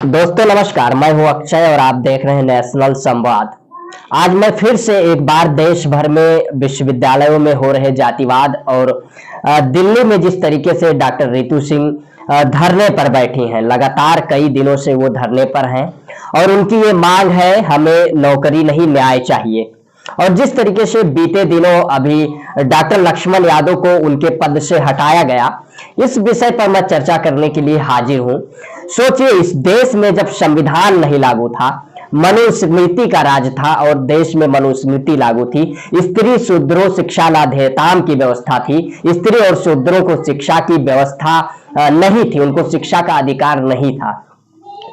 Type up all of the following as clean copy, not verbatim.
दोस्तों नमस्कार, मैं हूं अक्षय और आप देख रहे हैं नेशनल संवाद। आज मैं फिर से एक बार देश भर में विश्वविद्यालयों में हो रहे जातिवाद और दिल्ली में जिस तरीके से डॉक्टर रितु सिंह धरने पर बैठी हैं, लगातार कई दिनों से वो धरने पर हैं और उनकी ये मांग है, हमें नौकरी नहीं न्याय चाहिए। और जिस तरीके से बीते दिनों अभी डॉक्टर लक्ष्मण यादव को उनके पद से हटाया गया, इस विषय पर मैं चर्चा करने के लिए हाजिर हूं। सोचिए, इस देश में जब संविधान नहीं लागू था, मनुस्मृति का राज था और देश में मनुस्मृति लागू थी, स्त्री शूद्रों शिक्षा नाध्यताम की व्यवस्था थी, स्त्री और शूद्रों को शिक्षा की व्यवस्था नहीं थी, उनको शिक्षा का अधिकार नहीं था।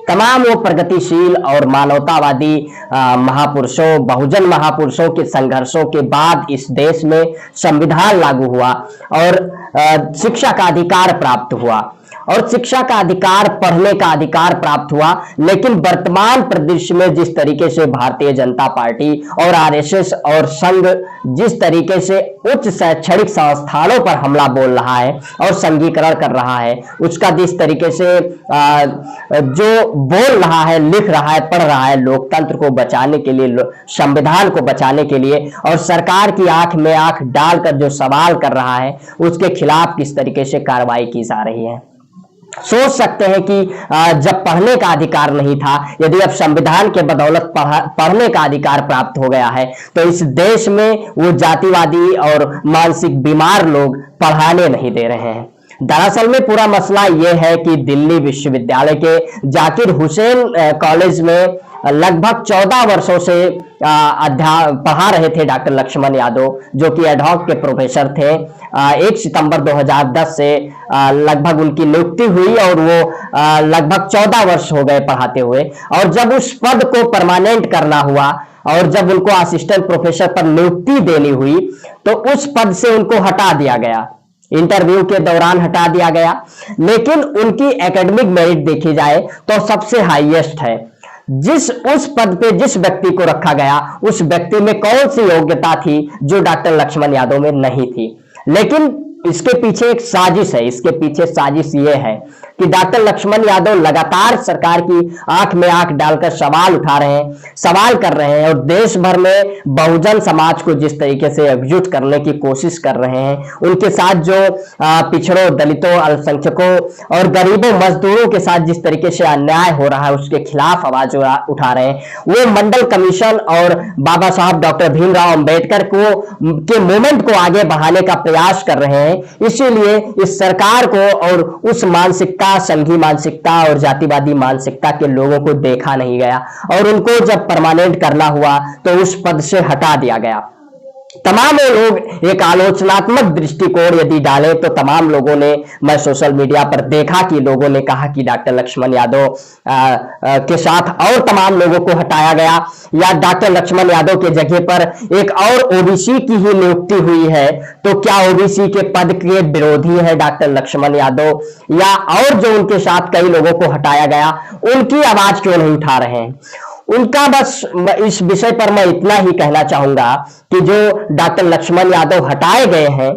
तमाम वो प्रगतिशील और मानवतावादी महापुरुषों, बहुजन महापुरुषों के संघर्षों के बाद इस देश में संविधान लागू हुआ और शिक्षा का अधिकार प्राप्त हुआ और शिक्षा का अधिकार, पढ़ने का अधिकार प्राप्त हुआ। लेकिन वर्तमान परिदृश्य में जिस तरीके से भारतीय जनता पार्टी और आरएसएस और संघ जिस तरीके से उच्च शैक्षणिक संस्थानों पर हमला बोल रहा है और संघीकरण कर रहा है, उसका जिस तरीके से जो बोल रहा है, लिख रहा है, पढ़ रहा है, लोकतंत्र को बचाने के लिए, संविधान को बचाने के लिए, और सरकार की आंख में आंख डालकर जो सवाल कर रहा है, उसके खिलाफ किस तरीके से कार्रवाई की जा रही है। सोच सकते हैं कि जब पढ़ने का अधिकार नहीं था, यदि अब संविधान के बदौलत पढ़ने का अधिकार प्राप्त हो गया है, तो इस देश में वो जातिवादी और मानसिक बीमार लोग पढ़ाने नहीं दे रहे हैं। दरअसल में पूरा मसला यह है कि दिल्ली विश्वविद्यालय के जाकिर हुसैन कॉलेज में लगभग 14 वर्षों से पढ़ा रहे थे डॉक्टर लक्ष्मण यादव, जो कि एडहॉक के प्रोफेसर थे। 1 सितंबर 2010 से लगभग उनकी नियुक्ति हुई और वो लगभग 14 वर्ष हो गए पढ़ाते हुए। और जब उस पद को परमानेंट करना हुआ और जब उनको असिस्टेंट प्रोफेसर पर नियुक्ति देनी हुई, तो उस पद से उनको हटा दिया गया, इंटरव्यू के दौरान हटा दिया गया। लेकिन उनकी एकेडमिक मेरिट देखी जाए तो सबसे हाईएस्ट है। उस पद पे जिस व्यक्ति को रखा गया, उस व्यक्ति में कौन सी योग्यता थी जो डॉक्टर लक्ष्मण यादव में नहीं थी। लेकिन इसके पीछे एक साजिश है। इसके पीछे साजिश ये है कि डॉक्टर लक्ष्मण यादव लगातार सरकार की आंख में आंख डालकर सवाल उठा रहे हैं, सवाल कर रहे हैं और देश भर में बहुजन समाज को जिस तरीके से एकजुट करने की कोशिश कर रहे हैं, उनके साथ जो पिछड़ों, दलितों, अल्पसंख्यकों और गरीबों, मजदूरों के साथ जिस तरीके से अन्याय हो रहा है, उसके खिलाफ आवाज उठा रहे हैं। वो मंडल कमीशन और बाबा साहब डॉक्टर भीमराव अंबेडकर के मूवमेंट को आगे बढ़ाने का प्रयास कर रहे हैं। इसीलिए इस सरकार को और उस मानसिकता, संघी मानसिकता और जातिवादी मानसिकता के लोगों को देखा नहीं गया और उनको जब परमानेंट करना हुआ तो उस पद से हटा दिया गया। तमाम लोग एक आलोचनात्मक दृष्टिकोण यदि डाले तो तमाम लोगों ने, मैं सोशल मीडिया पर देखा कि लोगों ने कहा कि डॉक्टर लक्ष्मण यादव के साथ और तमाम लोगों को हटाया गया या डॉक्टर लक्ष्मण यादव के जगह पर एक और ओबीसी की ही नियुक्ति हुई है, तो क्या ओबीसी के पद के विरोधी है डॉक्टर लक्ष्मण यादव, या और जो उनके साथ कई लोगों को हटाया गया, उनकी आवाज क्यों नहीं उठा रहे हैं। उनका बस इस विषय पर मैं इतना ही कहना चाहूंगा कि जो डॉक्टर लक्ष्मण यादव हटाए गए हैं,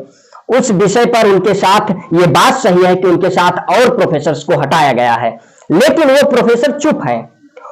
उस विषय पर उनके साथ ये बात सही है कि उनके साथ और प्रोफेसर्स को हटाया गया है, लेकिन वो प्रोफेसर चुप हैं,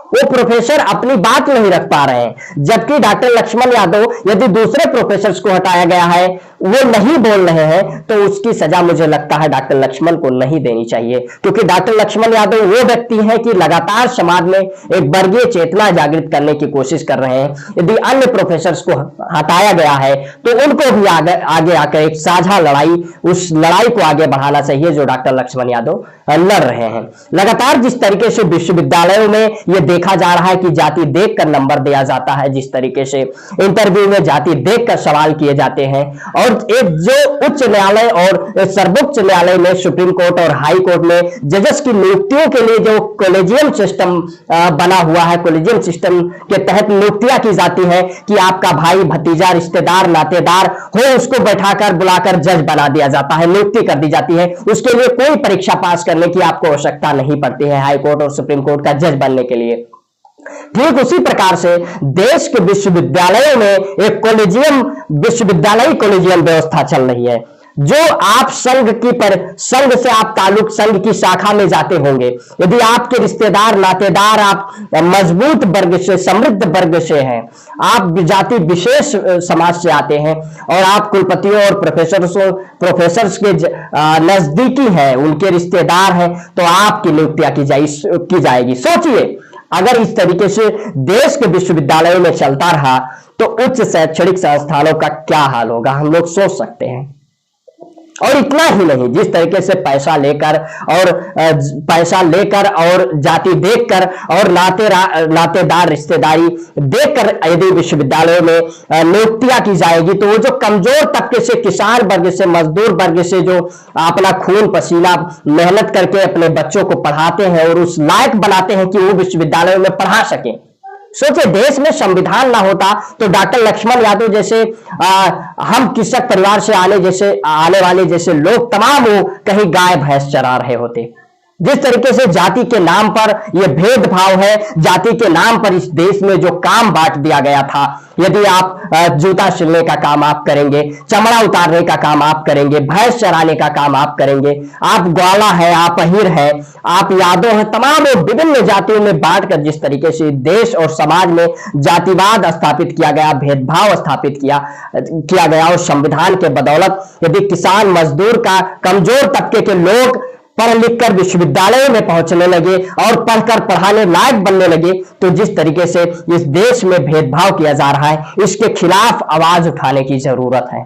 वो प्रोफेसर अपनी बात नहीं रख पा रहे हैं। जबकि डॉक्टर लक्ष्मण यादव, यदि दूसरे प्रोफेसर्स को हटाया गया है, वो नहीं बोल रहे हैं, तो उसकी सजा मुझे लगता है डॉक्टर लक्ष्मण को नहीं देनी चाहिए। क्योंकि डॉक्टर लक्ष्मण यादव वो व्यक्ति हैं कि लगातार समाज में एक वर्गीय चेतना जागृत करने की कोशिश कर रहे हैं। यदि अन्य प्रोफेसर्स को हटाया गया है तो उनको भी आगे आकर एक साझा लड़ाई, उस लड़ाई को आगे बढ़ाना चाहिए जो डॉक्टर लक्ष्मण यादव लड़ रहे हैं। लगातार जिस तरीके से विश्वविद्यालयों में यह देखा जा रहा है कि जाति देखकर नंबर दिया जाता है, जिस तरीके से इंटरव्यू में जाति देखकर सवाल किए जाते हैं, और एक जो उच्च न्यायालय और सर्वोच्च न्यायालय में, सुप्रीम कोर्ट और हाई कोर्ट में जजेस की नियुक्तियों के लिए जो कॉलेजियम सिस्टम बना हुआ है, कॉलेजियम सिस्टम के तहत नियुक्तियां की जाती है कि आपका भाई, भतीजा, रिश्तेदार, नातेदार हो, उसको बैठाकर बुलाकर जज बना दिया जाता है, नियुक्ति कर दी जाती है। उसके लिए कोई परीक्षा पास करने की आपको आवश्यकता नहीं पड़ती है हाई कोर्ट और सुप्रीम कोर्ट का जज बनने के लिए। ठीक उसी प्रकार से देश के विश्वविद्यालयों में एक कॉलेजियम, विश्वविद्यालय कॉलेजियम व्यवस्था चल रही है। जो आप संघ से आप ताल्लुक, संघ की शाखा में जाते होंगे, यदि आपके रिश्तेदार नातेदार आप मजबूत वर्ग से, समृद्ध वर्ग से हैं, आप जाति विशेष समाज से आते हैं और आप कुलपतियों और प्रोफेसर्स के नजदीकी हैं, उनके रिश्तेदार हैं, तो आपकी नियुक्तियां की जाएगी। सोचिए, अगर इस तरीके से देश के विश्वविद्यालयों में चलता रहा तो उच्च शैक्षणिक संस्थानों का क्या हाल होगा, हम लोग सोच सकते हैं। और इतना ही नहीं, जिस तरीके से पैसा लेकर और जाति देखकर और नातेदार रिश्तेदारी देखकर यदि विश्वविद्यालयों में नियुक्तियां की जाएगी, तो वो जो कमजोर तबके से, किसान वर्ग से, मजदूर वर्ग से जो अपना खून पसीना मेहनत करके अपने बच्चों को पढ़ाते हैं और उस लायक बनाते हैं कि वो विश्वविद्यालयों में पढ़ा सके। सोचे, देश में संविधान ना होता तो डॉक्टर लक्ष्मण यादव जैसे हम कृषक परिवार से आने वाले जैसे लोग तमाम वो कहीं गाय भैंस चरा रहे होते। जिस तरीके से जाति के नाम पर यह भेदभाव है, जाति के नाम पर इस देश में जो काम बांट दिया गया था, यदि आप जूता सिलने का काम आप करेंगे, चमड़ा उतारने का काम आप करेंगे, भैंस चराने का काम आप करेंगे, आप ग्वाला है, आप अहीर है, आप यादव है, तमाम विभिन्न जातियों में बांटकर जिस तरीके से देश और समाज में जातिवाद स्थापित किया गया, भेदभाव स्थापित किया गया, और संविधान के बदौलत यदि किसान मजदूर का कमजोर तबके के लोग पढ़ लिख कर विश्वविद्यालयों में पहुंचने लगे और पढ़कर पढ़ाने लायक बनने लगे, तो जिस तरीके से इस देश में भेदभाव किया जा रहा है, इसके खिलाफ आवाज उठाने की जरूरत है।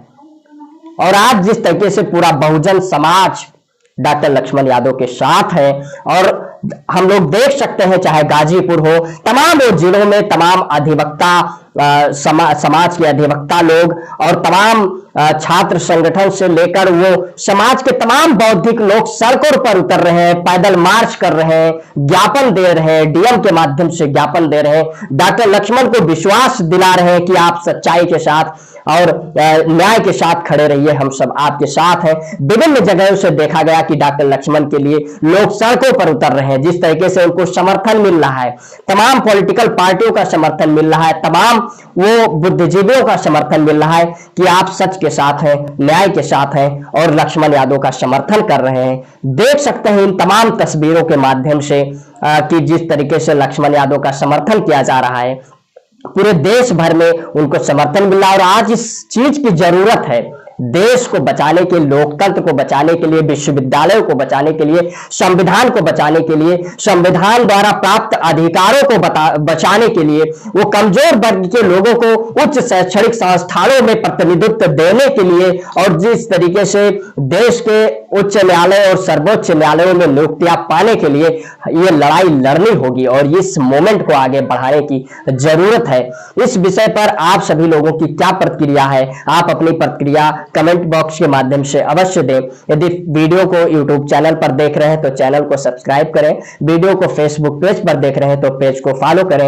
और आज जिस तरीके से पूरा बहुजन समाज डॉक्टर लक्ष्मण यादव के साथ है, और हम लोग देख सकते हैं, चाहे गाजीपुर हो, तमाम जिलों में तमाम अधिवक्ता, समाज के अधिवक्ता लोग और तमाम छात्र संगठन से लेकर वो समाज के तमाम बौद्धिक लोग सड़कों पर उतर रहे हैं, पैदल मार्च कर रहे हैं, ज्ञापन दे रहे हैं, डीएम के माध्यम से ज्ञापन दे रहे हैं, डॉक्टर लक्ष्मण को विश्वास दिला रहे हैं कि आप सच्चाई के साथ और न्याय के साथ खड़े रहिए, हम सब आपके साथ हैं। विभिन्न जगहों से देखा गया कि डॉक्टर लक्ष्मण के लिए लोग सड़कों पर उतर रहे हैं, जिस तरीके से उनको समर्थन मिल रहा है, तमाम पॉलिटिकल पार्टियों का समर्थन मिल रहा है, तमाम वो बुद्धिजीवियों का समर्थन मिल रहा है कि आप सच के साथ हैं, न्याय के साथ हैं और लक्ष्मण यादव का समर्थन कर रहे हैं। देख सकते हैं इन तमाम तस्वीरों के माध्यम से कि जिस तरीके से लक्ष्मण यादव का समर्थन किया जा रहा है, पूरे देश भर में उनको समर्थन मिला। और आज इस चीज की जरूरत है, देश को बचाने के, लोकतंत्र को बचाने के लिए, विश्वविद्यालयों को बचाने के लिए, संविधान को बचाने के लिए, संविधान द्वारा प्राप्त अधिकारों को बचाने के लिए, वो कमजोर वर्ग के लोगों को उच्च शैक्षणिक संस्थानों में प्रतिनिधित्व देने के लिए, और जिस तरीके से देश के उच्च न्यायालय और सर्वोच्च न्यायालयों में नियुक्तियां पाने के लिए ये लड़ाई लड़नी होगी और इस मोमेंट को आगे बढ़ाने की जरूरत है। इस विषय पर आप सभी लोगों की क्या प्रतिक्रिया है, आप अपनी प्रतिक्रिया कमेंट बॉक्स के माध्यम से अवश्य दें। यदि वीडियो को यूट्यूब चैनल पर देख रहे हैं तो चैनल को सब्सक्राइब करें, वीडियो को फेसबुक पेज पर देख रहे हैं तो पेज को फॉलो करें।